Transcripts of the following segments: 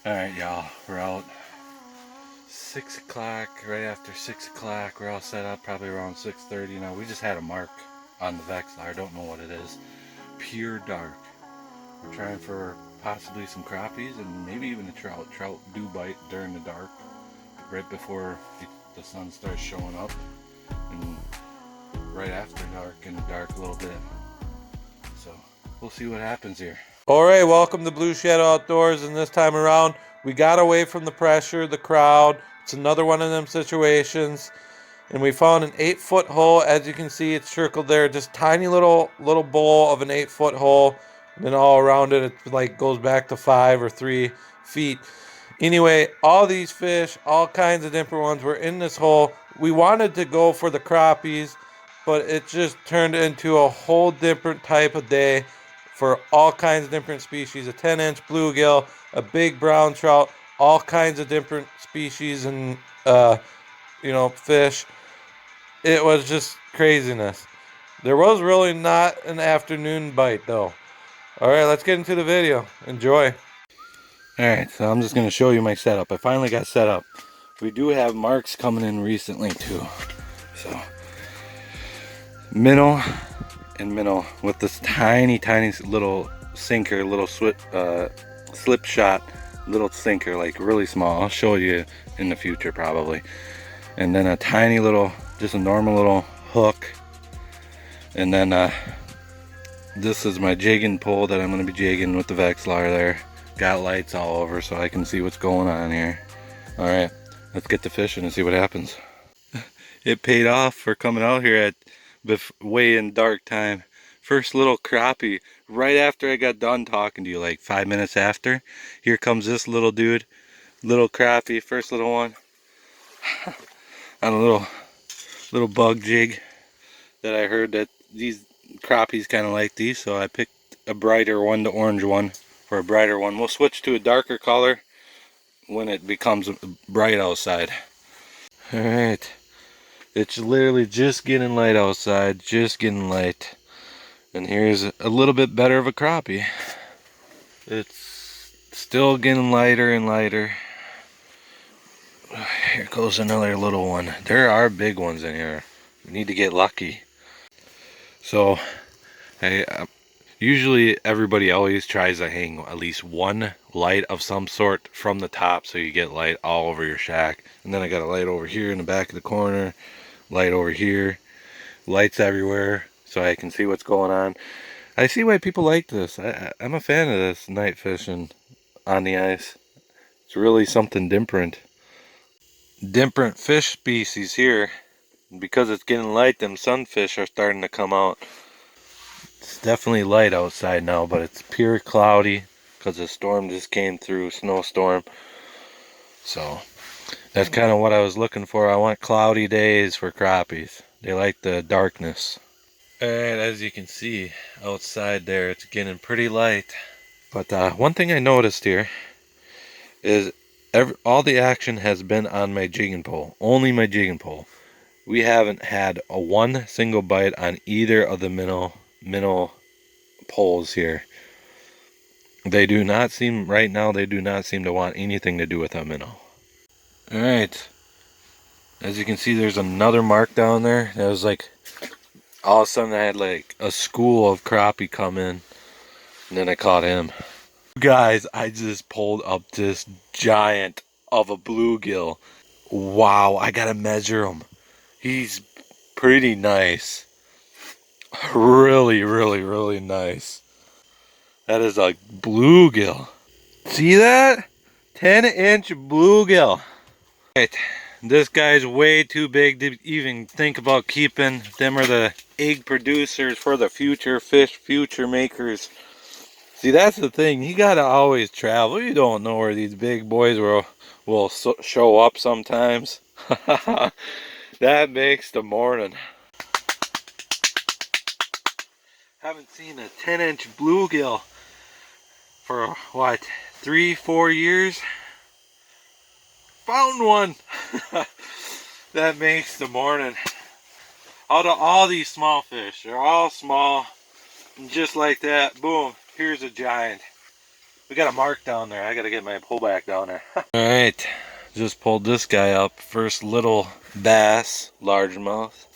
Alright, y'all, we're out 6 o'clock, right after 6 o'clock. We're all set up, probably around 6:30 now. We just had a mark on the Vexlar, I don't know what it is. Pure dark. We're trying for possibly some crappies and maybe even a trout. Trout do bite during the dark, right before the sun starts showing up, and right after dark, in the dark a little bit. So we'll see what happens here. Alright, welcome to Blue Shadow Outdoors, and this time around we got away from the pressure, the crowd. It's another one of them situations, and we found an 8-foot hole. As you can see, it's circled there, just tiny little bowl of an 8-foot hole, and then all around it like goes back to 5 or 3 feet. Anyway, all these fish, all kinds of different ones, were in this hole. We wanted to go for the crappies, but it just turned into a whole different type of day for all kinds of different species. A 10-inch bluegill, a big brown trout, all kinds of different species and fish. It was just craziness. There was really not an afternoon bite though. All right, let's get into the video. Enjoy. Alright, so I'm just going to show you my setup. I finally got set up. We do have marks coming in recently too. So, minnow and minnow with this tiny little sinker, little slip shot, little sinker, like really small. I'll show you in the future probably. And then a tiny little, just a normal little hook. And then this is my jigging pole that I'm going to be jigging with the Vexlar there. Got lights all over so I can see what's going on here. Alright, let's get to fishing and see what happens. It paid off for coming out here at way in dark time. First little crappie right after I got done talking to you, like 5 minutes after. Here comes this little dude, little crappie, first little one on a little bug jig that I heard that these crappies kind of like these, so I picked a brighter one, the orange one, for a brighter one. We'll switch to a darker color when it becomes bright outside. Alright, it's literally just getting light outside, just getting light. And here's a little bit better of a crappie. It's still getting lighter and lighter. Here goes another little one. There are big ones in here. We need to get lucky. So, usually everybody always tries to hang at least one light of some sort from the top so you get light all over your shack. And then I got a light over here in the back of the corner, light over here, lights everywhere so I can see what's going on. I see why people like this. I'm a fan of this night fishing on the ice. It's really something different. Different fish species here. Because it's getting light, them sunfish are starting to come out. It's definitely light outside now, but it's pure cloudy because the storm just came through, snowstorm. So that's kind of what I was looking for. I want cloudy days for crappies. They like the darkness. Alright, as you can see outside there, it's getting pretty light. But one thing I noticed here is all the action has been on my jigging pole. Only my jigging pole. We haven't had one single bite on either of the minnow poles here. They do not seem, right now, they do not seem to want anything to do with a minnow. Alright, as you can see, there's another mark down there. That was like, all of a sudden I had like a school of crappie come in, and then I caught him. Guys, I just pulled up this giant of a bluegill. Wow, I gotta measure him. He's pretty nice. Really, really, really nice. That is a bluegill. See that? 10-inch bluegill. Right, This guy's way too big to even think about keeping. Them are the egg producers for the future fish, future makers. See, that's the thing. You gotta always travel. You don't know where these big boys will show up sometimes. That makes the morning. Haven't seen a 10-inch bluegill for what, 3-4 years? Found one. That makes the morning. Out of all these small fish, they're all small, and just like that, boom, here's a giant. We got a mark down there. I gotta get my pullback down there. All right, just pulled this guy up. First little bass, largemouth.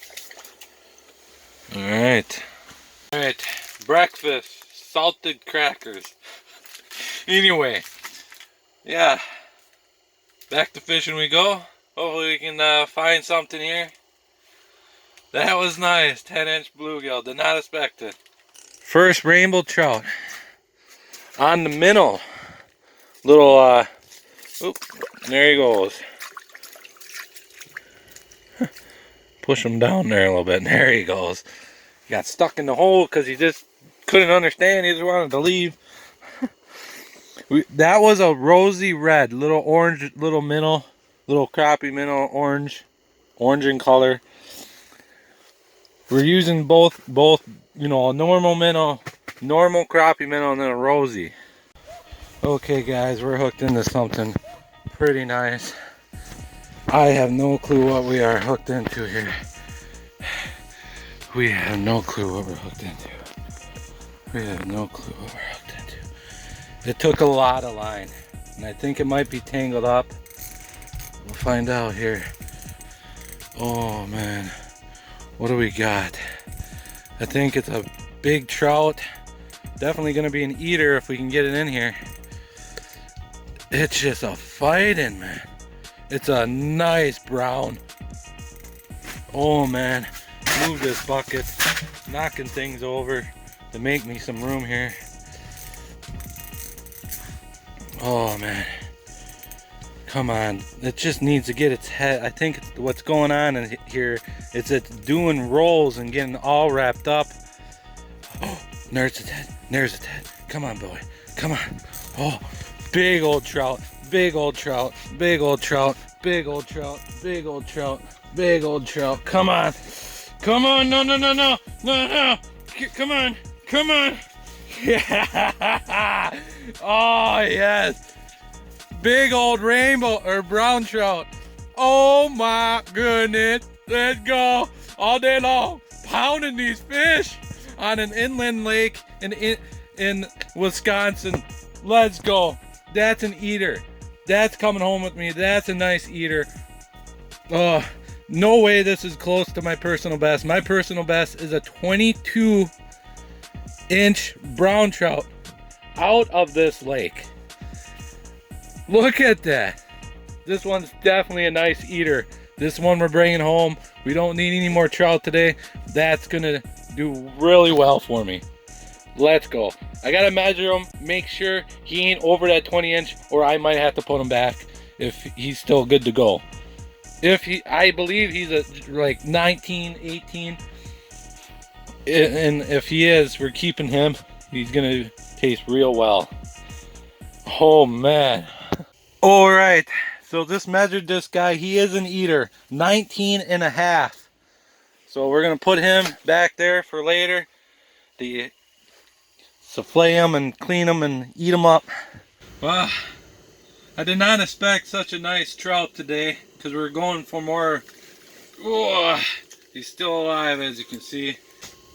All right, breakfast, salted crackers. Anyway, yeah, back to fishing we go. Hopefully we can find something here. That was nice, 10-inch bluegill, did not expect it. First rainbow trout on the minnow. Little, oop, there he goes. Push him down there a little bit, and there he goes. He got stuck in the hole because he just couldn't understand, he just wanted to leave. That was a rosy red, little orange, little minnow, little crappie minnow, orange in color. We're using both, you know, a normal minnow, normal crappie minnow, and then a rosy. Okay guys, we're hooked into something pretty nice. I have no clue what we are hooked into here. We have no clue what we're hooked into. We have no clue what we're hooked into. It took a lot of line, and I think it might be tangled up. We'll find out here. Oh man, what do we got? I think it's a big trout. Definitely gonna be an eater if we can get it in here. It's just a fighting, man. It's a nice brown. Oh man, move this bucket, knocking things over to make me some room here. Oh man, come on, it just needs to get its head. I think it's what's going on in here is it's doing rolls and getting all wrapped up. Oh, there's its head, there's its head. Come on boy, come on. Oh, big old trout, big old trout, big old trout, big old trout, big old trout, big old trout. Come on, come on, no, no, no, no, no, no. Come on, come on. Yeah. Oh yes, big old rainbow or brown trout. Oh my goodness, let's go all day long, pounding these fish on an inland lake in Wisconsin. Let's go. That's an eater. That's coming home with me. That's a nice eater. Oh, no way this is close to my personal best. My personal best is a 22-inch brown trout out of this lake. Look at that. This one's definitely a nice eater. This one we're bringing home. We don't need any more trout today. That's gonna do really well for me. Let's go. I gotta measure him, make sure he ain't over that 20-inch, or I might have to put him back if he's still good to go. I believe he's like 19, 18, and if he is, we're keeping him. He's gonna taste real well. Oh man. All right, so just measured this guy. He is an eater, 19 and a half. So we're gonna put him back there for later. Souffle them and clean them and eat them up. Well, I did not expect such a nice trout today because we're going for more. Oh, he's still alive, as you can see.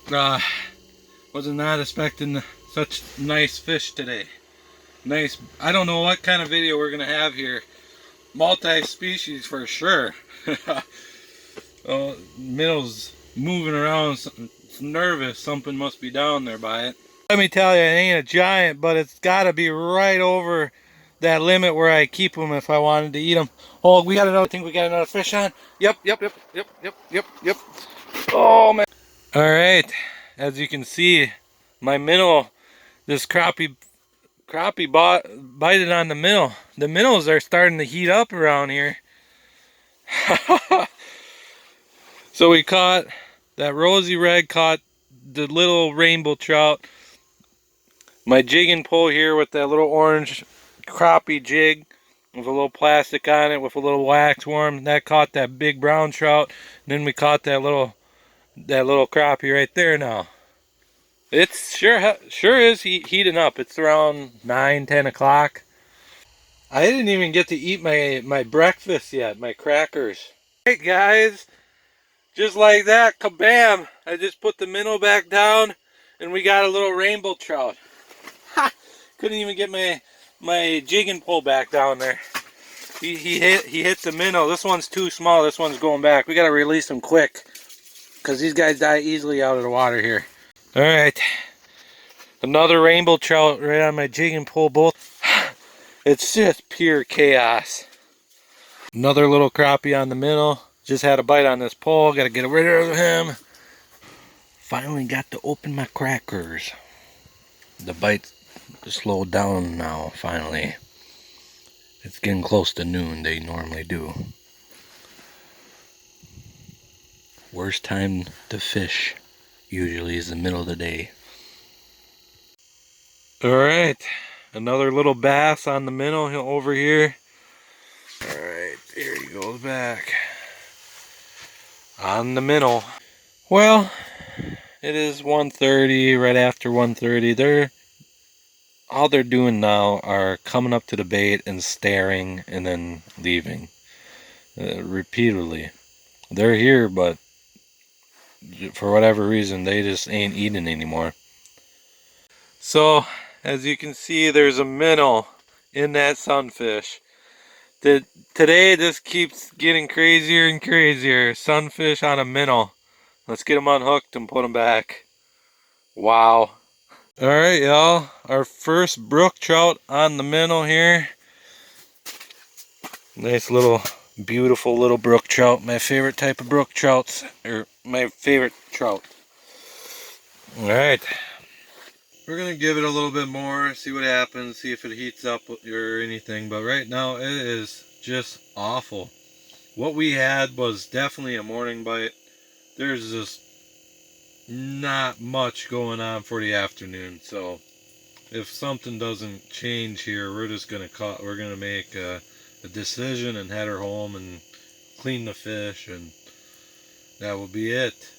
Was not expecting such nice fish today. Nice. I don't know what kind of video we're gonna have here. Multi-species for sure. Oh, middle's moving around. It's nervous. Something must be down there by it. Let me tell you, it ain't a giant, but it's got to be right over that limit where I keep them if I wanted to eat them. Oh, we got another. I think we got another fish on. Yep. Oh man. All right, as you can see, my minnow, this crappie bited on the minnow. The minnows are starting to heat up around here. So we caught that rosy red, caught the little rainbow trout. My jig and pull here with that little orange crappie jig with a little plastic on it with a little wax worm. That caught that big brown trout. And then we caught that little crappie right there now. It's sure is heating up. It's around 9-10 o'clock. I didn't even get to eat my breakfast yet, my crackers. Hey guys, just like that, kabam! I just put the minnow back down and we got a little rainbow trout. Ha! Couldn't even get my jig and pull back down there. He hit the minnow. This one's too small. This one's going back. We gotta release him quick because these guys die easily out of the water here. All right, another rainbow trout right on my jig and pull. Both. It's just pure chaos. Another little crappie on the minnow. Just had a bite on this pole. Gotta get rid of him. Finally got to open my crackers. The bite slowed down now, finally. It's getting close to noon. They normally do. Worst time to fish usually is the middle of the day. Alright, another little bass on the minnow over here. Alright, here he goes back. On the minnow. Well, it is 1:30, right after 1:30. All they're doing now are coming up to the bait and staring and then leaving. Repeatedly. They're here, but for whatever reason, they just ain't eating anymore. So, as you can see, there's a minnow in that sunfish. Today, this keeps getting crazier and crazier. Sunfish on a minnow. Let's get them unhooked and put them back. Wow. Alright, y'all. Our first brook trout on the minnow here. Nice little, beautiful little brook trout. My favorite type of brook trouts. Or my favorite trout. Alright. We're going to give it a little bit more, see what happens, see if it heats up or anything. But right now, it is just awful. What we had was definitely a morning bite. There's just not much going on for the afternoon. So if something doesn't change here, we're just going to make a decision and head her home and clean the fish, and that will be it.